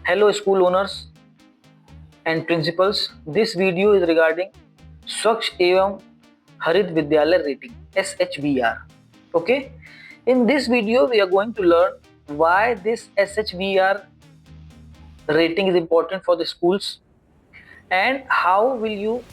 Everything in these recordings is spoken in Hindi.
Hello school owners and principals. This video is regarding Swachh Evam Harit Vidyalaya rating SHVR. Okay. In this video we are going to learn why this SHVR rating is important for the schools and how will you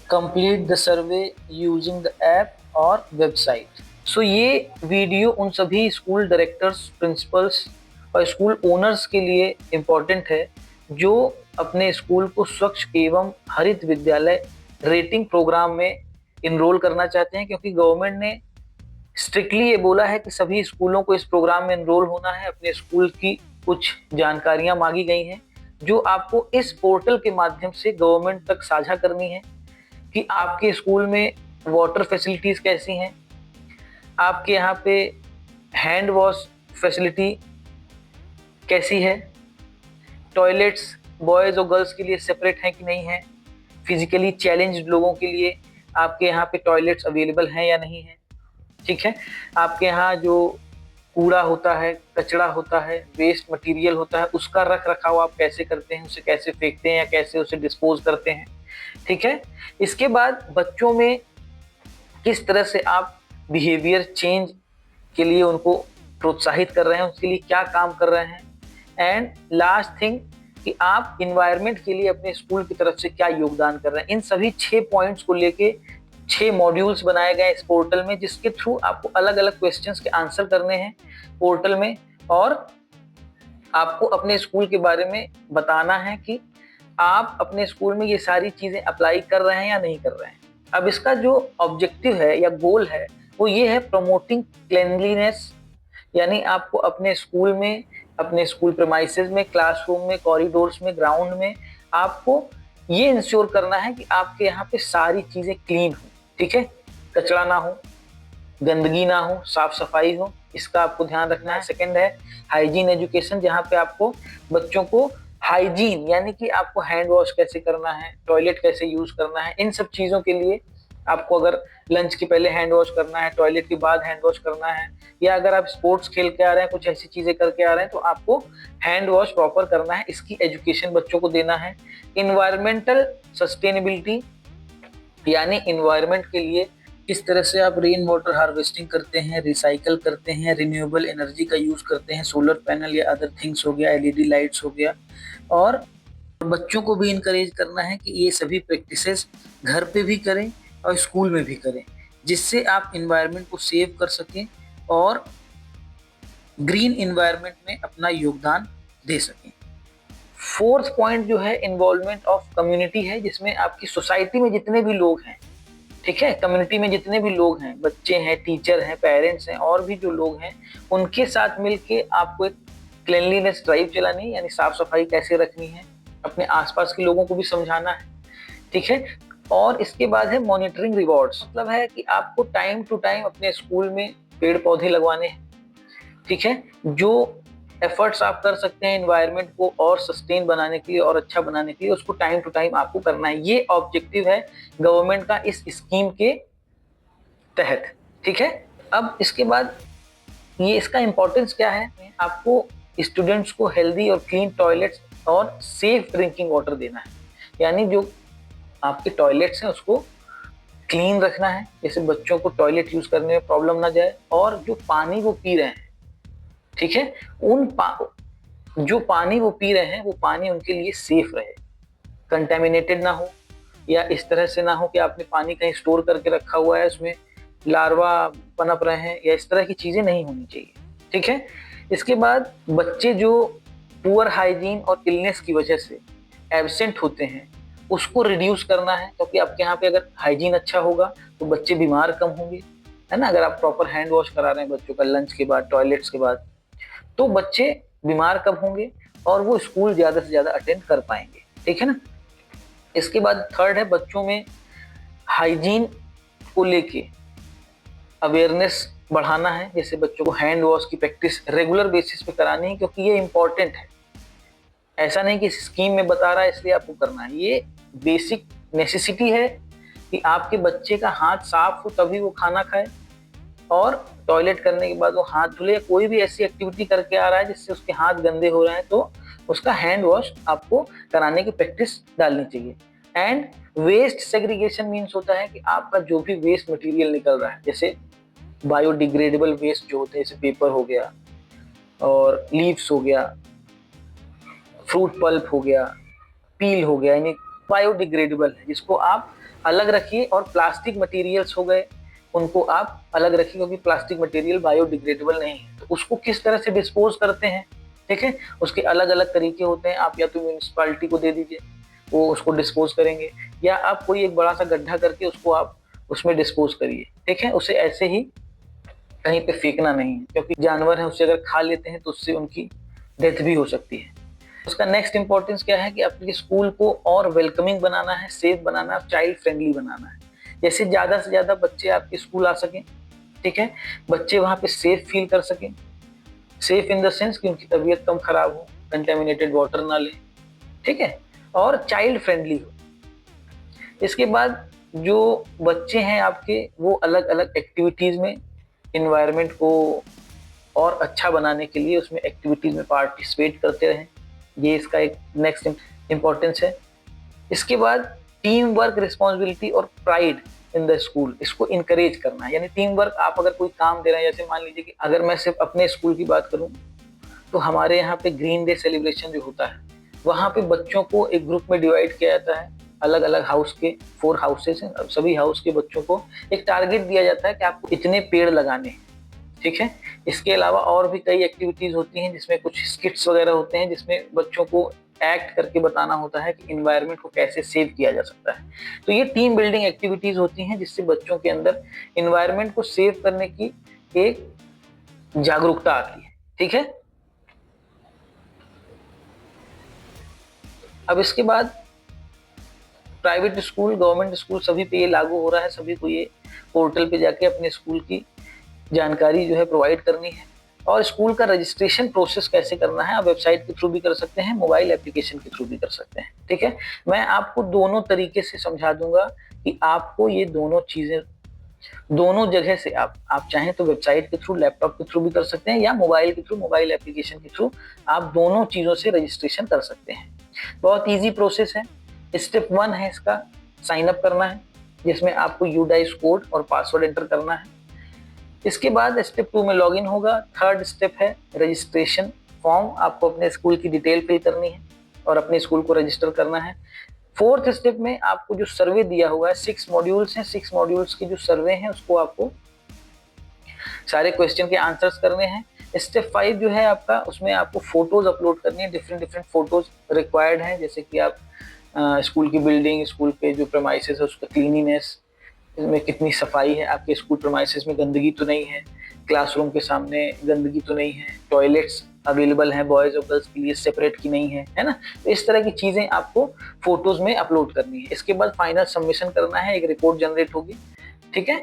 complete the survey using the app और वेबसाइट। सो ये वीडियो उन सभी स्कूल डायरेक्टर्स, प्रिंसिपल्स और स्कूल ओनर्स के लिए इम्पोर्टेंट है जो अपने स्कूल को स्वच्छ एवं हरित विद्यालय रेटिंग प्रोग्राम में इनरोल करना चाहते हैं, क्योंकि गवर्नमेंट ने स्ट्रिक्टली ये बोला है कि सभी स्कूलों को इस प्रोग्राम में इनरोल होना है। अपने स्कूल की कुछ जानकारियां मांगी गई हैं जो आपको इस पोर्टल के माध्यम से गवर्नमेंट तक साझा करनी है कि आपके स्कूल में वाटर फैसिलिटीज़ कैसी हैं, आपके यहाँ पे हैंड वॉश फैसिलिटी कैसी है, टॉयलेट्स बॉयज़ और गर्ल्स के लिए सेपरेट हैं कि नहीं है, फिजिकली चैलेंज्ड लोगों के लिए आपके यहाँ पे टॉयलेट्स अवेलेबल हैं या नहीं है, ठीक है। आपके यहाँ जो कूड़ा होता है, कचरा होता है, वेस्ट मटेरियल होता है, उसका रख रखाव आप कैसे करते हैं, उसे कैसे फेंकते हैं या कैसे उसे डिस्पोज करते हैं, ठीक है। इसके बाद बच्चों में किस तरह से आप बिहेवियर चेंज के लिए उनको प्रोत्साहित कर रहे हैं, उसके लिए क्या काम कर रहे हैं, एंड लास्ट थिंग कि आप इन्वायरमेंट के लिए अपने स्कूल की तरफ से क्या योगदान कर रहे हैं। इन सभी 6 पॉइंट्स को लेके 6 मॉड्यूल्स बनाए गए इस पोर्टल में, जिसके थ्रू आपको अलग अलग क्वेश्चंस के आंसर करने हैं पोर्टल में और आपको अपने स्कूल के बारे में बताना है कि आप अपने स्कूल में ये सारी चीज़ें अप्लाई कर रहे हैं या नहीं कर रहे हैं। अब इसका जो ऑब्जेक्टिव है या गोल है वो ये है प्रमोटिंग क्लेanलीनेस, यानी आपको अपने स्कूल में, अपने स्कूल प्रेमाइसेस में, क्लासरूम में, कॉरिडोर्स में, ग्राउंड में आपको ये इंश्योर करना है कि आपके यहाँ पे सारी चीज़ें क्लीन हो, ठीक है, कचरा ना हो, गंदगी ना हो, साफ सफाई हो, इसका आपको ध्यान रखना है। सेकंड है हाइजीन एजुकेशन, जहाँ पे आपको बच्चों को हाइजीन यानी कि आपको हैंड वॉश कैसे करना है, टॉयलेट कैसे यूज करना है, इन सब चीज़ों के लिए आपको अगर लंच के पहले हैंड वॉश करना है, टॉयलेट के बाद हैंड वॉश करना है, या अगर आप स्पोर्ट्स खेल के आ रहे हैं, कुछ ऐसी चीज़ें करके आ रहे हैं तो आपको हैंड वॉश प्रॉपर करना है, इसकी एजुकेशन बच्चों को देना है। इन्वायरमेंटल सस्टेनेबिलिटी यानी इन्वायरमेंट के लिए किस तरह से आप रेन वाटर हार्वेस्टिंग करते हैं, रिसाइकल करते हैं, रिन्यूएबल एनर्जी का यूज़ करते हैं, सोलर पैनल या अदर थिंग्स हो गया, एलईडी लाइट्स हो गया, और बच्चों को भी इनकरेज करना है कि ये सभी प्रैक्टिसेस घर पे भी करें और स्कूल में भी करें, जिससे आप इन्वायरमेंट को सेव कर सकें और ग्रीन इन्वायरमेंट में अपना योगदान दे सकें। फोर्थ पॉइंट जो है इन्वॉल्वमेंट ऑफ कम्युनिटी है, जिसमें आपकी सोसाइटी में जितने भी लोग हैं, ठीक है, कम्युनिटी में जितने भी लोग हैं, बच्चे हैं, टीचर हैं, पेरेंट्स हैं और भी जो लोग हैं, उनके साथ मिलके आपको एक क्लीनलीनेस ड्राइव चलानी है, यानी साफ सफाई कैसे रखनी है, अपने आसपास के लोगों को भी समझाना है, ठीक है। और इसके बाद है मॉनिटरिंग रिवॉर्ड्स, मतलब है कि आपको टाइम टू टाइम अपने स्कूल में पेड़ पौधे लगवाने हैं, ठीक है। जो एफर्ट्स आप कर सकते हैं इन्वायरमेंट को और सस्टेन बनाने के लिए और अच्छा बनाने के लिए, उसको टाइम टू टाइम आपको करना है। ये ऑब्जेक्टिव है गवर्नमेंट का इस स्कीम के तहत, ठीक है। अब इसके बाद ये इसका इम्पोर्टेंस क्या है, आपको स्टूडेंट्स को हेल्दी और क्लीन टॉयलेट्स और सेफ ड्रिंकिंग वाटर देना है, यानी जो आपके टॉयलेट्स हैं उसको क्लीन रखना है, जैसे बच्चों को टॉयलेट यूज करने में प्रॉब्लम ना जाए, और जो पानी वो पी रहे हैं, ठीक है, जो पानी वो पी रहे हैं वो पानी उनके लिए सेफ रहे, कंटेमिनेटेड ना हो, या इस तरह से ना हो कि आपने पानी कहीं स्टोर करके रखा हुआ है, उसमें लार्वा पनप रहे हैं, या इस तरह की चीज़ें नहीं होनी चाहिए, ठीक है। इसके बाद बच्चे जो पुअर हाइजीन और इलनेस की वजह से एब्सेंट होते हैं उसको रिड्यूस करना है, क्योंकि आपके यहाँ पे अगर हाइजीन अच्छा होगा तो बच्चे बीमार कम होंगे, है ना। अगर आप प्रॉपर हैंड वॉश करा रहे हैं बच्चों का लंच के बाद, टॉयलेट्स के बाद, तो बच्चे बीमार कम होंगे और वो स्कूल ज़्यादा से ज़्यादा अटेंड कर पाएंगे, ठीक है ना। इसके बाद थर्ड है बच्चों में हाइजीन को लेके अवेयरनेस बढ़ाना है, जैसे बच्चों को हैंड वॉश की प्रैक्टिस रेगुलर बेसिस पे करानी है, क्योंकि ये इम्पॉर्टेंट है। ऐसा नहीं कि स्कीम में बता रहा है इसलिए आपको करना है, ये बेसिक नेसेसिटी है कि आपके बच्चे का हाथ साफ हो तभी वो खाना खाए, और टॉयलेट करने के बाद वो हाथ धुले, कोई भी ऐसी एक्टिविटी करके आ रहा है जिससे उसके हाथ गंदे हो रहे हैं तो उसका हैंड वॉश आपको कराने की प्रैक्टिस डालनी चाहिए। एंड वेस्ट सेग्रीगेशन मीन्स होता है कि आपका जो भी वेस्ट मटेरियल निकल रहा है, जैसे बायोडिग्रेडेबल वेस्ट जो होते हैं, जैसे पेपर हो गया और लीव्स हो गया, फ्रूट पल्प हो गया, पील हो गया, यानी बायोडिग्रेडेबल है, जिसको आप अलग रखिए। और प्लास्टिक मटेरियल्स हो गए, उनको आप अलग रखिए, क्योंकि प्लास्टिक मटेरियल बायोडिग्रेडेबल नहीं है। तो उसको किस तरह से डिस्पोज करते हैं, ठीक है, उसके अलग अलग तरीके होते हैं। आप या तो म्यूनिसिपालिटी को दे दीजिए, वो उसको डिस्पोज करेंगे, या आप कोई एक बड़ा सा गड्ढा करके उसको आप उसमें डिस्पोज करिए, ठीक है। उसे ऐसे ही कहीं पे फेंकना नहीं है, क्योंकि जानवर है, उसे अगर खा लेते हैं तो उससे उनकी डेथ भी हो सकती है। उसका नेक्स्ट इंपॉर्टेंस क्या है कि अपने स्कूल को और वेलकमिंग बनाना है, सेफ बनाना है, चाइल्ड फ्रेंडली बनाना है। जैसे ज्यादा से ज्यादा बच्चे आपके स्कूल आ सकें, ठीक है, बच्चे वहां पे सेफ फील कर सकें। सेफ इन द सेंस कि उनकी तबीयत कम खराब हो, कंटेमिनेटेड वाटर ना ले, ठीक है, और चाइल्ड फ्रेंडली हो। इसके बाद जो बच्चे हैं आपके, वो अलग अलग एक्टिविटीज में इन्वायरमेंट को और अच्छा बनाने के लिए उसमें एक्टिविटीज में पार्टिसिपेट करते रहें। ये इसका एक नेक्स्ट इम्पोर्टेंस है। इसके बाद टीम वर्क, रिस्पॉन्सिबिलिटी और प्राइड इन द स्कूल, इसको इनकरेज करना है। यानी टीम वर्क, आप अगर कोई काम दे रहे हैं, जैसे मान लीजिए कि अगर मैं सिर्फ अपने स्कूल की बात करूं, तो हमारे यहाँ पे ग्रीन डे सेलिब्रेशन जो होता है, वहाँ पे बच्चों को एक ग्रुप में डिवाइड किया जाता है। अलग अलग हाउस के 4 हाउसेस हैं, सभी हाउस के बच्चों को एक टारगेट दिया जाता है कि आपको इतने पेड़ लगाने हैं, ठीक है। इसके अलावा और भी कई एक्टिविटीज होती हैं, जिसमें कुछ स्किट्स वगैरह होते हैं, जिसमें बच्चों को एक्ट करके बताना होता है कि इन्वायरमेंट को कैसे सेव किया जा सकता है। तो ये टीम बिल्डिंग एक्टिविटीज होती हैं, जिससे बच्चों के अंदर इन्वायरमेंट को सेव करने की एक जागरूकता आती है, ठीक है। अब इसके बाद प्राइवेट स्कूल, गवर्नमेंट स्कूल, सभी पे ये लागू हो रहा है। सभी को ये पोर्टल पे जाके अपने स्कूल की जानकारी जो है प्रोवाइड करनी है। और स्कूल का रजिस्ट्रेशन प्रोसेस कैसे करना है, आप वेबसाइट के थ्रू भी कर सकते हैं, मोबाइल एप्लीकेशन के थ्रू भी कर सकते हैं, ठीक है। मैं आपको दोनों तरीके से समझा दूंगा कि आपको ये दोनों चीजें दोनों जगह से आप चाहें तो वेबसाइट के थ्रू, लैपटॉप के थ्रू भी कर सकते हैं, या मोबाइल के थ्रू, मोबाइल एप्लीकेशन के थ्रू आप दोनों चीजों से रजिस्ट्रेशन कर सकते हैं। बहुत ईजी प्रोसेस है। स्टेप 1 है इसका, साइन अप करना है, जिसमें आपको यूडाइस कोड और पासवर्ड एंटर करना है। इसके बाद स्टेप 2 में लॉगिन होगा। थर्ड स्टेप है रजिस्ट्रेशन फॉर्म, आपको अपने स्कूल की डिटेल फिल करनी है और अपने स्कूल को रजिस्टर करना है। फोर्थ स्टेप में आपको जो सर्वे दिया हुआ है, 6 मॉड्यूल्स हैं, 6 मॉड्यूल्स के जो सर्वे हैं उसको आपको सारे क्वेश्चन के आंसर्स करने हैं। स्टेप 5 जो है आपका, उसमें आपको फोटोज अपलोड करनी है, डिफरेंट डिफरेंट फोटोज रिक्वायर्ड हैं, जैसे कि आप स्कूल की बिल्डिंग, स्कूल के जो प्रेमाइसेस है उसका क्लीनिनेस, इसमें कितनी सफाई है, आपके स्कूल प्रेमाइसेस में गंदगी तो नहीं है, क्लासरूम के सामने गंदगी तो नहीं है, टॉयलेट्स अवेलेबल हैं बॉयज और गर्ल्स के लिए सेपरेट की नहीं है ना। तो इस तरह की चीजें आपको फोटोज में अपलोड करनी है। इसके बाद फाइनल सबमिशन करना है, एक रिपोर्ट जनरेट होगी, ठीक है।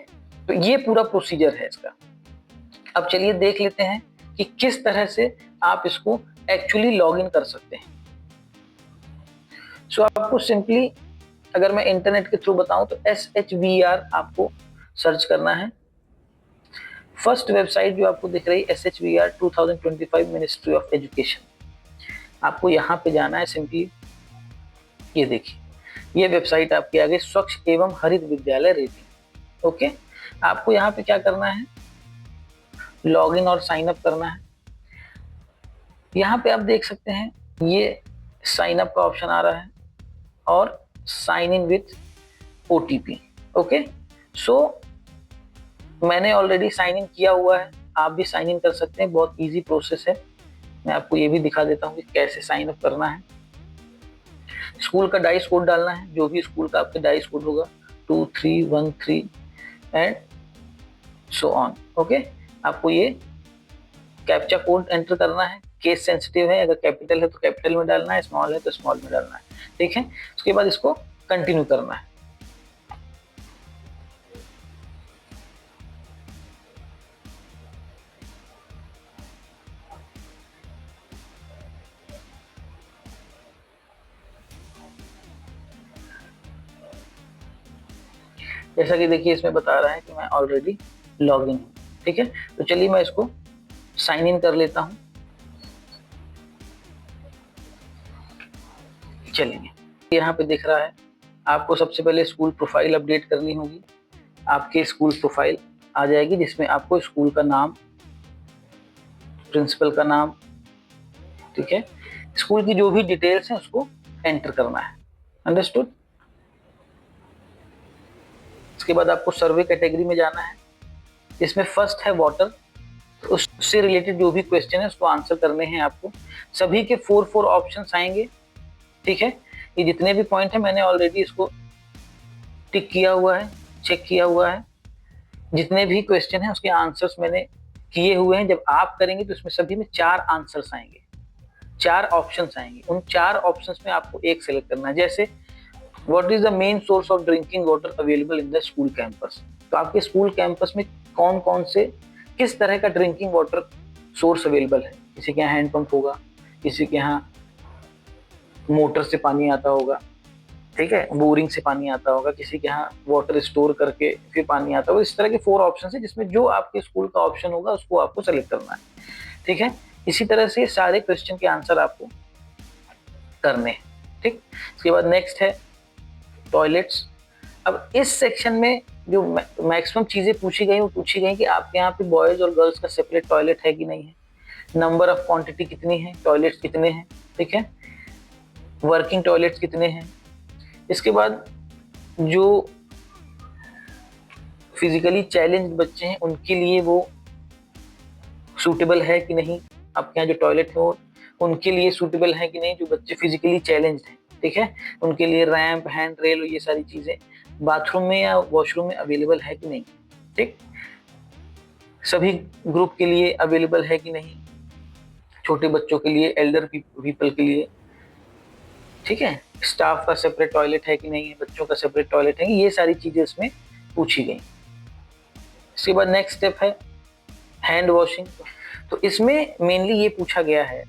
तो ये पूरा प्रोसीजर है इसका। अब चलिए देख लेते हैं कि किस तरह से आप इसको एक्चुअली लॉग इन कर सकते हैं। सो आपको सिंपली, अगर मैं इंटरनेट के थ्रू बताऊं तो SHVR आपको सर्च करना है। फर्स्ट वेबसाइट जो आपको दिख रही है SHVR 2025 मिनिस्ट्री ऑफ एजुकेशन, आपको यहाँ पे जाना है। सिंपली ये देखिए, ये वेबसाइट आपके आगे, स्वच्छ एवं हरित विद्यालय रेटिंग। ओके, आपको यहाँ पे क्या करना है, लॉगिन और साइन अप करना है। यहाँ पे आप देख सकते हैं ये साइन अप का ऑप्शन आ रहा है और sign in with OTP। Okay, so मैंने ऑलरेडी साइन इन किया हुआ है, आप भी साइन इन कर सकते हैं, बहुत इजी प्रोसेस है। मैं आपको ये भी दिखा देता हूँ कि कैसे साइन अप करना है। स्कूल का डाइस कोड डालना है, जो भी स्कूल का आपके डाइस कोड होगा 2313 एंड सो ऑन। ओके, आपको ये कैप्चा कोड एंटर करना है, केस सेंसिटिव है, अगर कैपिटल है तो कैपिटल में डालना है, स्मॉल है तो स्मॉल में डालना है, ठीक है। उसके बाद इसको कंटिन्यू करना है। जैसा कि देखिए इसमें बता रहा है कि मैं ऑलरेडी लॉग इन हूँ, ठीक है। तो चलिए मैं इसको साइन इन कर लेता हूँ। चलिए, यहाँ पे दिख रहा है, आपको सबसे पहले स्कूल प्रोफाइल अपडेट करनी होगी। आपके स्कूल प्रोफाइल आ जाएगी जिसमें आपको स्कूल का नाम, प्रिंसिपल का नाम, ठीक है, स्कूल की जो भी डिटेल्स हैं उसको एंटर करना है। अंडरस्टूड। इसके बाद आपको सर्वे कैटेगरी में जाना है, इसमें फर्स्ट है वाटर, तो उससे रिलेटेड जो भी क्वेश्चन है उसको आंसर करने हैं आपको। सभी के 4 ऑप्शंस आएंगे, ठीक है। ये जितने भी पॉइंट है मैंने ऑलरेडी इसको टिक किया हुआ है, चेक किया हुआ है। जितने भी क्वेश्चन है उसके आंसर्स मैंने किए हुए हैं। जब आप करेंगे तो इसमें सभी में 4 आंसर्स आएंगे, 4 ऑप्शंस आएंगे। उन 4 ऑप्शंस में आपको एक सेलेक्ट करना है। जैसे what is the main source of drinking water available in the school campus, तो आपके स्कूल कैंपस में कौन कौन से किस तरह का ड्रिंकिंग वाटर सोर्स अवेलेबल है। किसी के यहाँ हैंडपंप होगा, किसी के यहाँ मोटर से पानी आता होगा, ठीक है, बोरिंग से पानी आता होगा, किसी के यहाँ वाटर स्टोर करके फिर पानी आता होगा। इस तरह के 4 ऑप्शन है जिसमें जो आपके स्कूल का ऑप्शन होगा उसको आपको सेलेक्ट करना है, ठीक है। इसी तरह से सारे क्वेश्चन के आंसर आपको करने हैं, ठीक। इसके बाद नेक्स्ट है टॉयलेट्स। अब इस सेक्शन में जो मैक्सिमम चीजें पूछी गई वो पूछी गई कि आपके यहाँ पे बॉयज और गर्ल्स का सेपरेट टॉयलेट है कि नहीं है, नंबर ऑफ क्वांटिटी कितनी है, टॉयलेट्स कितने हैं, ठीक है, वर्किंग टॉयलेट्स कितने हैं। इसके बाद जो फिजिकली चैलेंज बच्चे हैं उनके लिए वो सूटेबल है कि नहीं, आपके यहाँ जो टॉयलेट है वो उनके लिए सूटेबल है कि नहीं, जो बच्चे फिजिकली चैलेंज हैं, ठीक है, उनके लिए रैंप, हैंड रेल और ये सारी चीजें बाथरूम में या वॉशरूम में अवेलेबल है कि नहीं, ठीक, सभी ग्रुप के लिए अवेलेबल है कि नहीं, छोटे बच्चों के लिए, एल्डर पीपल के लिए, ठीक है, स्टाफ का सेपरेट टॉयलेट है कि नहीं है, बच्चों का सेपरेट टॉयलेट है, ये सारी चीजें इसमें पूछी गई। इसके बाद नेक्स्ट स्टेप है हैंड वॉशिंग। तो इसमें मेनली ये पूछा गया है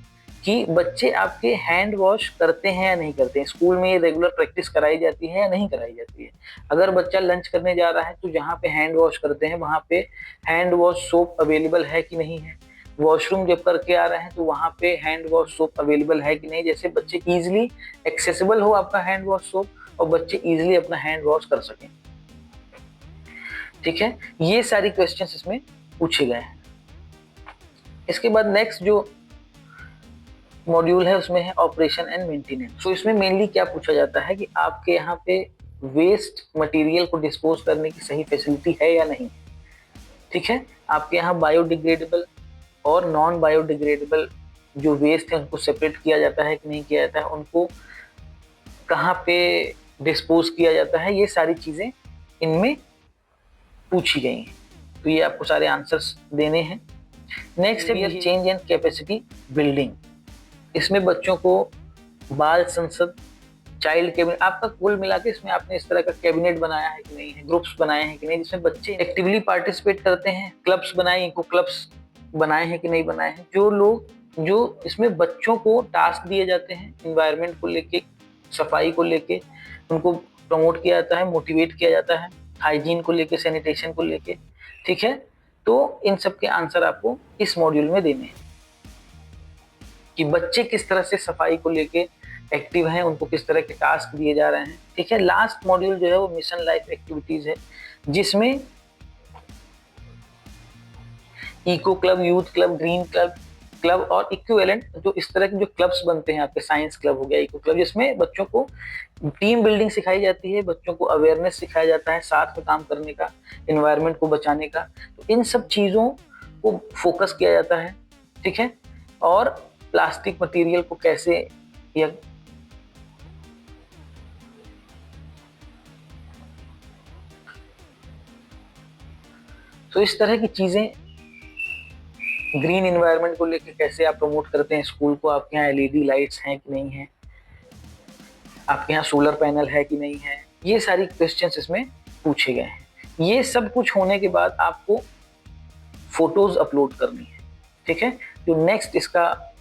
कि बच्चे आपके हैंड वॉश करते हैं या नहीं करते हैं, स्कूल में ये रेगुलर प्रैक्टिस कराई जाती है या नहीं कराई जाती है। अगर बच्चा लंच करने जा रहा है तो जहाँ पे हैंड वॉश करते हैं वहाँ पे हैंड वॉश सोप अवेलेबल है कि नहीं है, वॉशरूम जब करके आ रहे हैं तो वहाँ पे हैंड वॉश सोप अवेलेबल है कि नहीं, जैसे बच्चे इजीली एक्सेसिबल हो आपका हैंड वॉश सोप और बच्चे इजीली अपना हैंड वॉश कर सकें, ठीक है। ये सारी क्वेश्चंस इसमें पूछे गए हैं। इसके बाद नेक्स्ट जो मॉड्यूल है उसमें है ऑपरेशन एंड मेंटेनेंस। तो इसमें मेनली क्या पूछा जाता है कि आपके यहाँ पे वेस्ट मटेरियल को डिस्पोज करने की सही फैसिलिटी है या नहीं, ठीक है। आपके यहाँ बायोडिग्रेडेबल और नॉन बायोडिग्रेडेबल जो वेस्ट है उनको सेपरेट किया जाता है कि नहीं किया जाता है, उनको कहाँ पे डिस्पोज किया जाता है, ये सारी चीजें इनमें पूछी गई हैं। तो ये आपको सारे आंसर्स देने हैं। नेक्स्ट है चेंज एंड कैपेसिटी बिल्डिंग। इसमें बच्चों को बाल संसद, चाइल्ड कैबिनेट, आपका कुल मिला के इसमें आपने इस तरह का कैबिनेट बनाया है कि नहीं है, ग्रुप्स बनाए हैं कि नहीं, जिसमें बच्चे एक्टिवली पार्टिसिपेट करते हैं, क्लब्स बनाए, इनको क्लब्स बनाए हैं कि नहीं बनाए हैं। जो इसमें बच्चों को टास्क दिए जाते हैं इन्वायरमेंट को लेके, सफाई को लेके, उनको प्रमोट किया जाता है, मोटिवेट किया जाता है, हाइजीन को लेके, सैनिटेशन को लेके, ठीक है। तो इन सब के आंसर आपको इस मॉड्यूल में देने हैं कि बच्चे किस तरह से सफाई को लेके एक्टिव हैं, उनको किस तरह के टास्क दिए जा रहे हैं, ठीक है। लास्ट मॉड्यूल जो है वो मिशन लाइफ एक्टिविटीज है, जिसमें eco club, youth club, green club और इक्विवेलेंट जो इस तरह के जो क्लब्स बनते हैं, आपके साइंस क्लब हो गया, इको क्लब, जिसमें बच्चों को टीम बिल्डिंग सिखाई जाती है, बच्चों को अवेयरनेस सिखाया जाता है, साथ में काम करने का, एनवायरनमेंट को बचाने का। तो इन सब चीज़ों को फोकस किया जाता है, ठीक है। और प्लास्टिक मटेरियल को कैसे या तो इस तरह की चीज़ें, ग्रीन एनवायरनमेंट को लेकर कैसे आप प्रमोट करते हैं स्कूल को, आपके यहाँ एलईडी लाइट्स हैं कि नहीं है, आपके यहाँ सोलर पैनल है कि नहीं है, ये सारी क्वेश्चंस इसमें पूछे गए हैं। ये सब कुछ होने के बाद आपको फोटोज अपलोड करनी है, ठीक है। जो नेक्स्ट इसका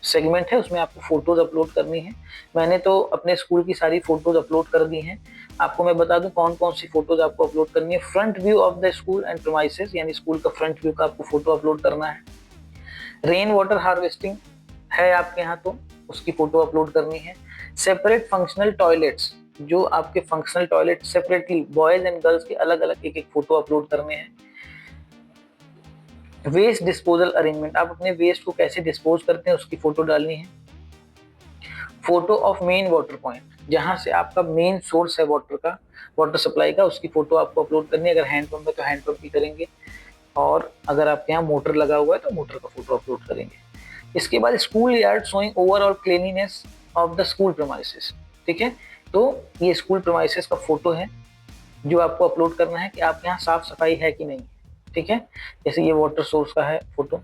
सेगमेंट है उसमें आपको फोटोज अपलोड करनी है। मैंने तो अपने स्कूल की सारी फोटोज अपलोड कर दी हैं। आपको मैं बता दूं कौन कौन सी फोटोज आपको अपलोड करनी है। Front view of the school and premises, यानी स्कूल का फ्रंट व्यू का आपको फोटो अपलोड करना है। रेन वाटर हार्वेस्टिंग है आपके यहाँ तो उसकी फोटो अपलोड करनी है। सेपरेट फंक्शनल टॉयलेट्स, जो आपके functional toilet separately boys and girls के अलग अलग एक एक फोटो अपलोड करने हैं। वेस्ट डिस्पोजल अरेंजमेंट, आप अपने वेस्ट को कैसे डिस्पोज करते हैं उसकी फोटो डालनी है। Photo of main water point, जहां से आपका मेन सोर्स है वाटर का, वाटर सप्लाई का, उसकी फोटो आपको अपलोड करनी है। अगर हैंडपंप है तो हैंडपंप की करेंगे, और अगर आपके यहाँ मोटर लगा हुआ है तो मोटर का फोटो अपलोड करेंगे। इसके बाद school yard showing overall cleanliness of the school premises, ठीक है। तो ये स्कूल प्रीमाइसेस का फोटो है जो आपको अपलोड करना है कि आप यहाँ साफ सफाई है कि नहीं, ठीक है। जैसे ये वाटर सोर्स का है फोटो।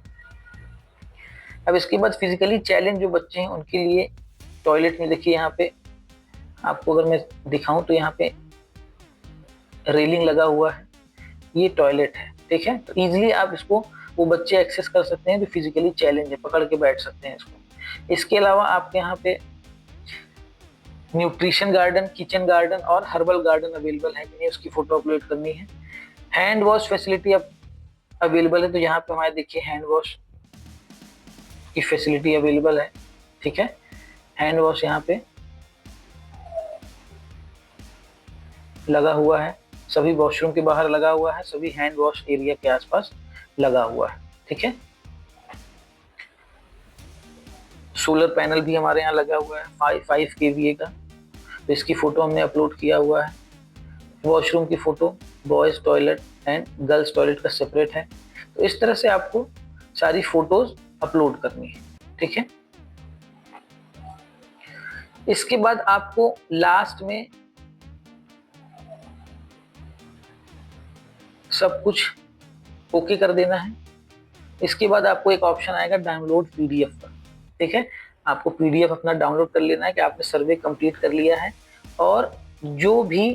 अब इसके बाद फिजिकली चैलेंज जो बच्चे हैं उनके लिए टॉयलेट में देखिए, यहाँ पे आपको अगर मैं दिखाऊं तो यहाँ पे रेलिंग लगा हुआ है, ये टॉयलेट है, ठीक है। तो इजीली आप इसको वो बच्चे एक्सेस कर सकते हैं जो फिजिकली चैलेंज है, पकड़ के बैठ सकते हैं इसको। इसके अलावा आपके यहाँ पे न्यूट्रिशन गार्डन, किचन गार्डन और हर्बल गार्डन अवेलेबल है कि नहीं, उसकी फोटो अपलोड करनी है। हैंड वॉश फैसिलिटी अब अवेलेबल है, तो यहाँ पे हमारे देखिए हैंड वॉश की फैसिलिटी अवेलेबल है, ठीक है। हैंड वॉश यहाँ पे लगा हुआ है, सभी वॉशरूम के बाहर लगा हुआ है, सभी हैंड वॉश एरिया के आसपास लगा हुआ है, ठीक है। सोलर पैनल भी हमारे यहाँ लगा हुआ है 5 kVA का, तो इसकी फोटो हमने अपलोड किया हुआ है। वॉशरूम की photo boys toilet and girls toilet का सेपरेट है। तो इस तरह से आपको सारी फोटोज अपलोड करनी है, ठीक है। इसके बाद आपको लास्ट में सब कुछ ओके कर देना है। इसके बाद आपको एक ऑप्शन आएगा डाउनलोड पीडीएफ का, ठीक है। आपको पीडीएफ अपना डाउनलोड कर लेना है कि आपने सर्वे कंप्लीट कर लिया है, और जो भी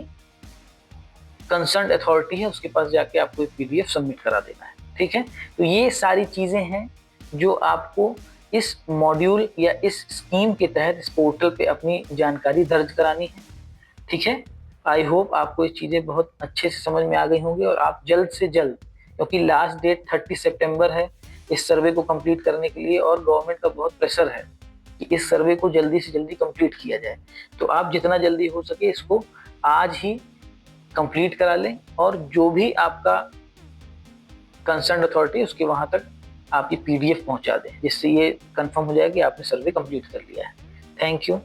कंसर्न अथॉरिटी है उसके पास जाके आपको एक पीडीएफ सबमिट करा देना है, ठीक है। तो ये सारी चीजें हैं जो आपको इस मॉड्यूल या इस स्कीम के तहत इस पोर्टल पे अपनी जानकारी दर्ज करानी है, ठीक है। आई होप आपको ये चीज़ें बहुत अच्छे से समझ में आ गई होंगी, और आप जल्द से जल्द, क्योंकि लास्ट डेट 30 सितंबर है इस सर्वे को कंप्लीट करने के लिए, और गवर्नमेंट का बहुत प्रेशर है कि इस सर्वे को जल्दी से जल्दी कंप्लीट किया जाए। तो आप जितना जल्दी हो सके इसको आज ही कंप्लीट करा लें, और जो भी आपका कंसर्न अथॉरिटी उसके वहाँ तक आप ये पीडीएफ पहुँचा दें, जिससे ये कंफर्म हो जाए कि आपने सर्वे कंप्लीट कर लिया है। Thank you.